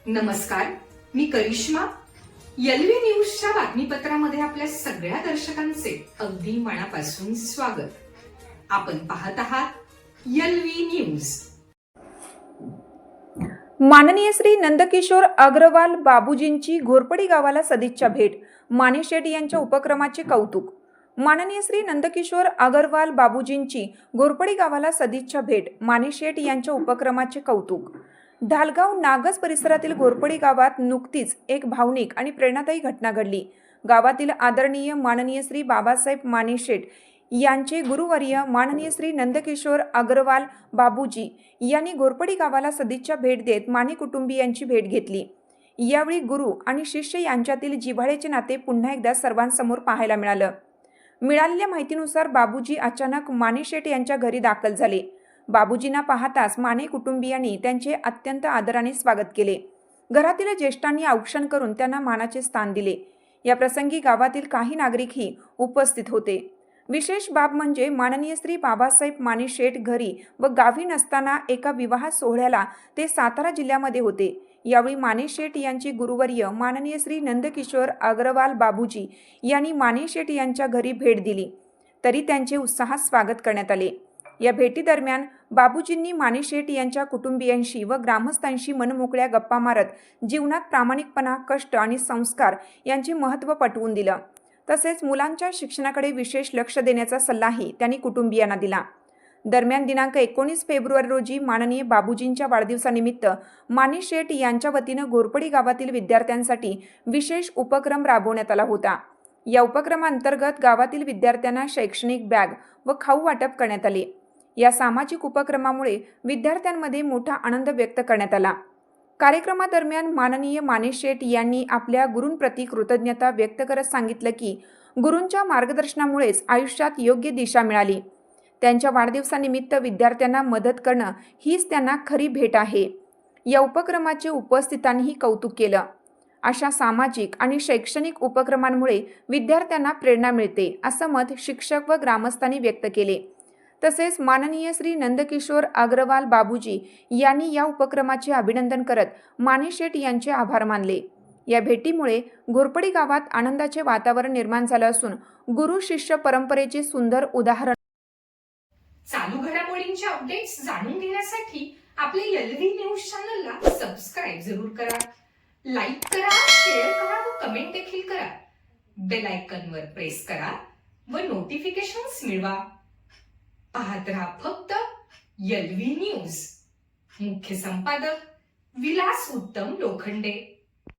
नमस्कार, मी करिश्मा. एलव्ही न्यूजच्या बातमीपत्रामध्ये आपल्या सगळ्या दर्शकांचे अगदी मनापासून स्वागत. आपण पाहत आहात एलव्ही न्यूज. माननीय श्री नंदकिशोर अग्रवाल बाबूजींची घोरपडी गावाला सदिच्छा भेट. माने शेठ यांच्या उपक्रमाचे कौतुक. माननीय श्री नंदकिशोर अग्रवाल बाबूजींची घोरपडी गावाला सदिच्छा भेट. माने शेठ यांच्या उपक्रमाचे कौतुक. ढालगाव नागस परिसरातील घोरपडी गावात नुकतीच एक भावनिक आणि प्रेरणादायी घटना घडली. गावातील आदरणीय माननीय श्री बाबासाहेब माने शेठ यांचे गुरुवर्य माननीय श्री नंदकिशोर अग्रवाल बाबूजी यांनी घोरपडी गावाला सदिच्छा भेट देत माने कुटुंबियांची भेट घेतली. यावेळी गुरु आणि शिष्य यांच्यातील जिव्हाळ्याचे नाते पुन्हा एकदा सर्वांसमोर पाहायला मिळालं. मिळालेल्या माहितीनुसार बाबूजी अचानक माने शेठ यांच्या घरी दाखल झाले. बाबूजींना पाहताच माने कुटुंबियांनी त्यांचे अत्यंत आदराने स्वागत केले. घरातील ज्येष्ठांनी औक्षण करून त्यांना मानाचे स्थान दिले. या प्रसंगी गावातील काही नागरिकही उपस्थित होते. विशेष बाब म्हणजे माननीय श्री बाबासाहेब माने शेठ घरी व गावी नसताना एका विवाह सोहळ्याला ते सातारा जिल्ह्यामध्ये होते. यावेळी माने शेठ यांची गुरुवर्य माननीय श्री नंदकिशोर अग्रवाल बाबूजी यांनी माने शेठ यांच्या घरी भेट दिली, तरी त्यांचे उत्साहात स्वागत करण्यात आले. या भेटीदरम्यान बाबूजींनी माने शेठ यांच्या कुटुंबियांशी व ग्रामस्थांशी मनमोकळ्या गप्पा मारत जीवनात प्रामाणिकपणा, कष्ट आणि संस्कार यांचे महत्त्व पटवून दिलं. तसेच मुलांच्या शिक्षणाकडे विशेष लक्ष देण्याचा सल्लाही त्यांनी कुटुंबियांना दिला. दरम्यान दिनांक 19 फेब्रुवारी रोजी माननीय बाबूजींच्या वाढदिवसानिमित्त माने शेठ यांच्या वतीनं घोरपडी गावातील विद्यार्थ्यांसाठी विशेष उपक्रम राबवण्यात आला होता. या उपक्रमांतर्गत गावातील विद्यार्थ्यांना शैक्षणिक बॅग व खाऊ वाटप करण्यात आले. या सामाजिक उपक्रमामुळे विद्यार्थ्यांमध्ये मोठा आनंद व्यक्त करण्यात आला. कार्यक्रमादरम्यान माननीय माने शेठ यांनी आपल्या गुरूंप्रती कृतज्ञता व्यक्त करत सांगितलं की गुरूंच्या मार्गदर्शनामुळेच आयुष्यात योग्य दिशा मिळाली. त्यांच्या वाढदिवसानिमित्त विद्यार्थ्यांना मदत करणं हीच त्यांना खरी भेट आहे. या उपक्रमाचे उपस्थितांनीही कौतुक केलं. अशा सामाजिक आणि शैक्षणिक उपक्रमांमुळे विद्यार्थ्यांना प्रेरणा मिळते, असं मत शिक्षक व ग्रामस्थांनी व्यक्त केले. तसेच माननीय श्री नंदकिशोर अग्रवाल बाबूजी यांनी या उपक्रमाचे अभिनंदन करत माने शेठ यांचे आभार मानले. या भेटीमुळे घोरपडी गावात आनंदाचे वातावरण निर्माण झालं असून गुरु शिष्य परंपरेचे सुंदर उदाहरण. चालू घडामोडींचे अपडेट्स जाणून घेण्यासाठी आपल्या एलव्ही न्यूज चॅनलला सबस्क्राईब जरूर करा, लाईक करा, शेअर करा व कमेंट देखील करा. बेल आयकॉनवर प्रेस करा व नोटिफिकेशन्स मिळवा. पाहत रहा फक्त एलव्ही न्यूज. मुख्य संपादक विलास उत्तम लोखंडे.